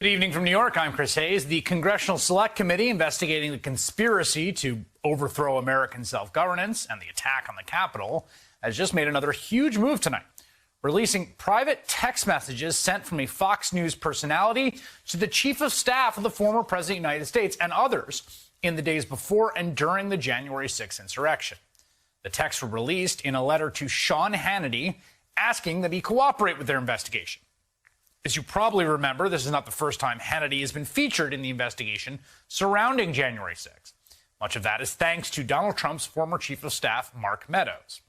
Good evening from New York. I'm Chris Hayes. The Congressional Select Committee investigating the conspiracy to overthrow American self-governance and the attack on the Capitol has just made another huge move tonight, releasing private text messages sent from a Fox News personality to the chief of staff of the former president of the United States and others in the days before and during the January 6th insurrection. The texts were released in a letter to Sean Hannity asking that he cooperate with their investigation. As you probably remember, this is not the first time Hannity has been featured in the investigation surrounding January 6th. Much of that is thanks to Donald Trump's former chief of staff, Mark Meadows.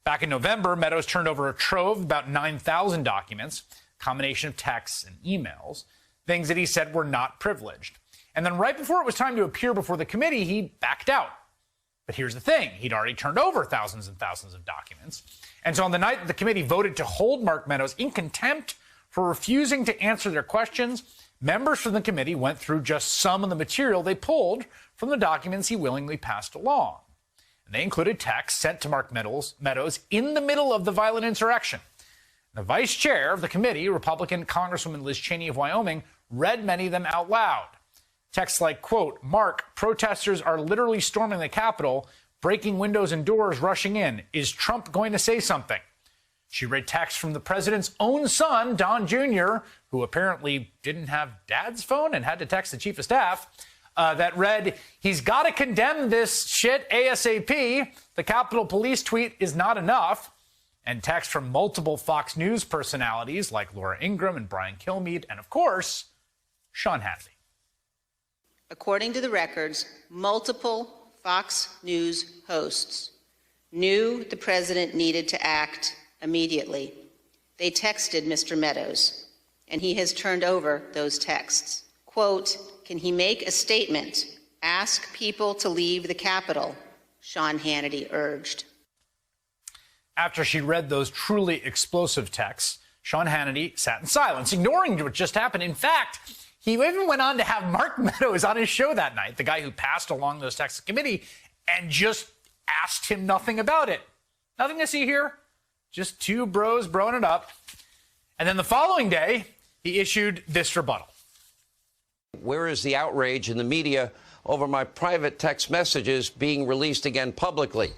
Back in November, Meadows turned over a trove of about 9,000 documents, a combination of texts and emails, things that he said were not privileged. And then right before it was time to appear before the committee, he backed out. But here's the thing. He'd already turned over thousands and thousands of documents. And so on the night that the committee voted to hold Mark Meadows in contempt for refusing to answer their questions, members from the committee went through just some of the material they pulled from the documents he willingly passed along. And they included texts sent to Mark Meadows in the middle of the violent insurrection. The vice chair of the committee, Republican Congresswoman Liz Cheney of Wyoming, read many of them out loud. Texts like, quote, "Mark, protesters are literally storming the Capitol, breaking windows and doors, rushing in. Is Trump going to say something?" She read texts from the president's own son, Don Jr., who apparently didn't have dad's phone and had to text the chief of staff, that read, "He's got to condemn this shit ASAP. The Capitol Police tweet is not enough." And text from multiple Fox News personalities like Laura Ingraham and Brian Kilmeade, and of course, Sean Hannity. According to the records, multiple Fox News hosts knew the president needed to act immediately. They texted Mr. Meadows, and he has turned over those texts. Quote, "Can he make a statement? Ask people to leave the Capitol," Sean Hannity urged. After she read those truly explosive texts, Sean Hannity sat in silence, ignoring what just happened. In fact, he even went on to have Mark Meadows on his show that night, the guy who passed along those texts to the committee, and just asked him nothing about it. Nothing to see here. Just two bros broing it up. And then the following day, he issued this rebuttal. Where is the outrage in the media over my private text messages being released again publicly?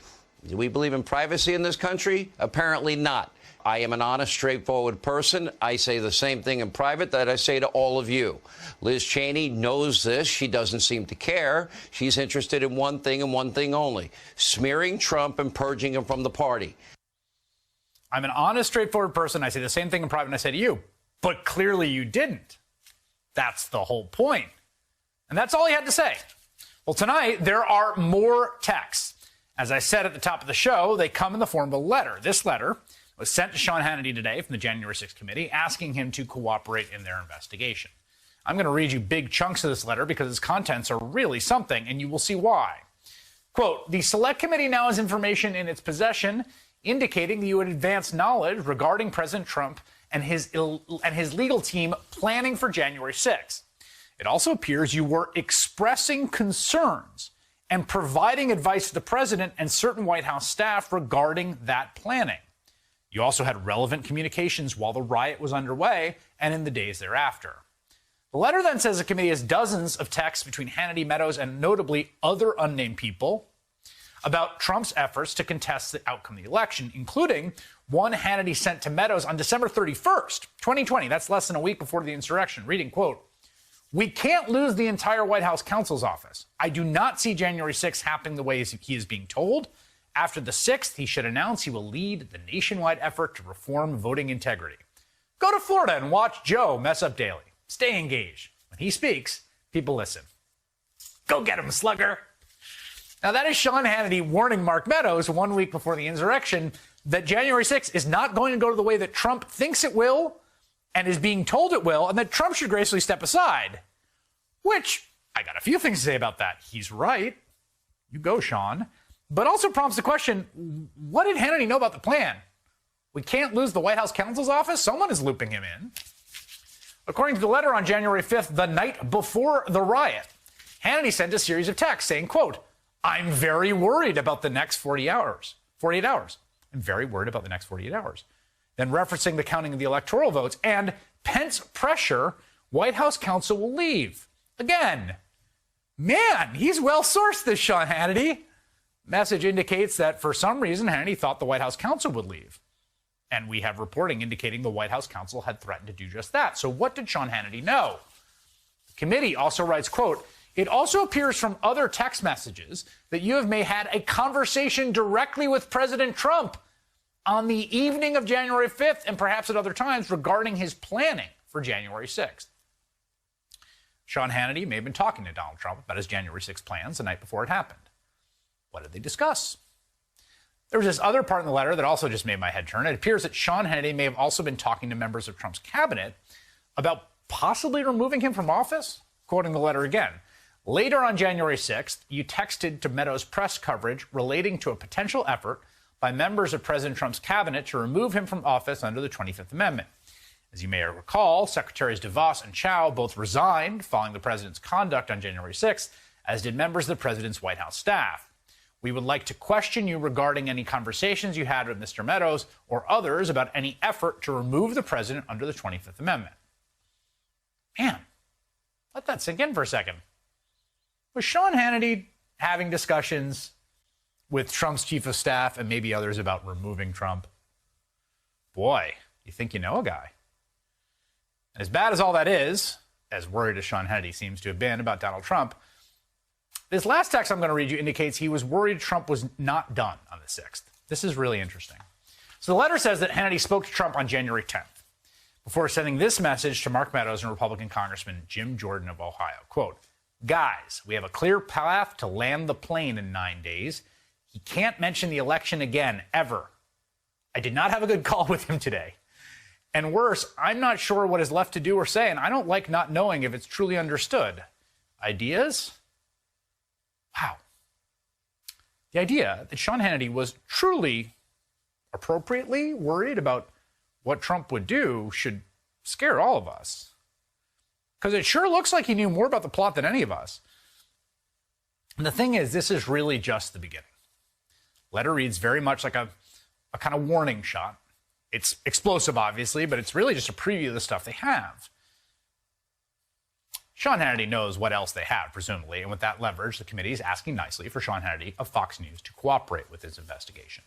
Do we believe in privacy in this country? Apparently not. I am an honest, straightforward person. I say the same thing in private that I say to all of you. Liz Cheney knows this. She doesn't seem to care. She's interested in one thing and one thing only: smearing Trump and purging him from the party. I'm an honest, straightforward person. I say the same thing in private and I say to you, but clearly you didn't. That's the whole point. And that's all he had to say. Well, tonight, there are more texts. As I said at the top of the show, they come in the form of a letter. This letter was sent to Sean Hannity today from the January 6th committee, asking him to cooperate in their investigation. I'm going to read you big chunks of this letter because its contents are really something, and you will see why. Quote, "The Select Committee now has information in its possession indicating that you had advanced knowledge regarding President Trump and his legal team planning for January 6th. It also appears you were expressing concerns and providing advice to the president and certain White House staff regarding that planning. You also had relevant communications while the riot was underway and in the days thereafter." The letter then says the committee has dozens of texts between Hannity, Meadows, and notably other unnamed people about Trump's efforts to contest the outcome of the election, including one Hannity sent to Meadows on December 31st, 2020. That's less than a week before the insurrection, reading, quote, "We can't lose the entire White House counsel's office. I do not see January 6th happening the way he is being told. After the 6th, he should announce he will lead the nationwide effort to reform voting integrity. Go to Florida and watch Joe mess up daily. Stay engaged. When he speaks, people listen. Go get him, slugger." Now, that is Sean Hannity warning Mark Meadows 1 week before the insurrection that January 6th is not going to go the way that Trump thinks it will and is being told it will, and that Trump should gracefully step aside. Which, I got a few things to say about that. He's right. You go, Sean. But also prompts the question, what did Hannity know about the plan? We can't lose the White House counsel's office? Someone is looping him in. According to the letter on January 5th, the night before the riot, Hannity sent a series of texts saying, quote, "I'm very worried about the next 48 hours. I'm very worried about the next 48 hours. Then referencing the counting of the electoral votes and Pence pressure White House counsel will leave. Again, man, he's well-sourced, this Sean Hannity. Message indicates that for some reason, Hannity thought the White House counsel would leave. And we have reporting indicating the White House counsel had threatened to do just that. So what did Sean Hannity know? The committee also writes, quote, "It also appears from other text messages that you have may had a conversation directly with President Trump on the evening of January 5th and perhaps at other times regarding his planning for January 6th. Sean Hannity may have been talking to Donald Trump about his January 6th plans the night before it happened. What did they discuss? There was this other part in the letter that also just made my head turn. It appears that Sean Hannity may have also been talking to members of Trump's cabinet about possibly removing him from office. Quoting the letter again, later on January 6th, you texted to Meadows press coverage relating to a potential effort by members of President Trump's cabinet to remove him from office under the 25th Amendment. As you may recall, Secretaries DeVos and Chao both resigned following the president's conduct on January 6th, as did members of the president's White House staff. We would like to question you regarding any conversations you had with Mr. Meadows or others about any effort to remove the president under the 25th Amendment. Man, let that sink in for a second. Was Sean Hannity having discussions with Trump's chief of staff and maybe others about removing Trump? Boy, you think you know a guy. And as bad as all that is, as worried as Sean Hannity seems to have been about Donald Trump, this last text I'm going to read you indicates he was worried Trump was not done on the 6th. This is really interesting. So the letter says that Hannity spoke to Trump on January 10th before sending this message to Mark Meadows and Republican Congressman Jim Jordan of Ohio. Quote, "Guys, we have a clear path to land the plane in 9 days. He can't mention the election again, ever. I did not have a good call with him today. And worse, I'm not sure what is left to do or say, and I don't like not knowing if it's truly understood. Ideas?" Wow. The idea that Sean Hannity was truly, appropriately worried about what Trump would do should scare all of us. Because it sure looks like he knew more about the plot than any of us. And the thing is, this is really just the beginning. Letter reads very much like a kind of warning shot. It's explosive, obviously, but it's really just a preview of the stuff they have. Sean Hannity knows what else they have, presumably, and with that leverage, the committee is asking nicely for Sean Hannity of Fox News to cooperate with his investigation.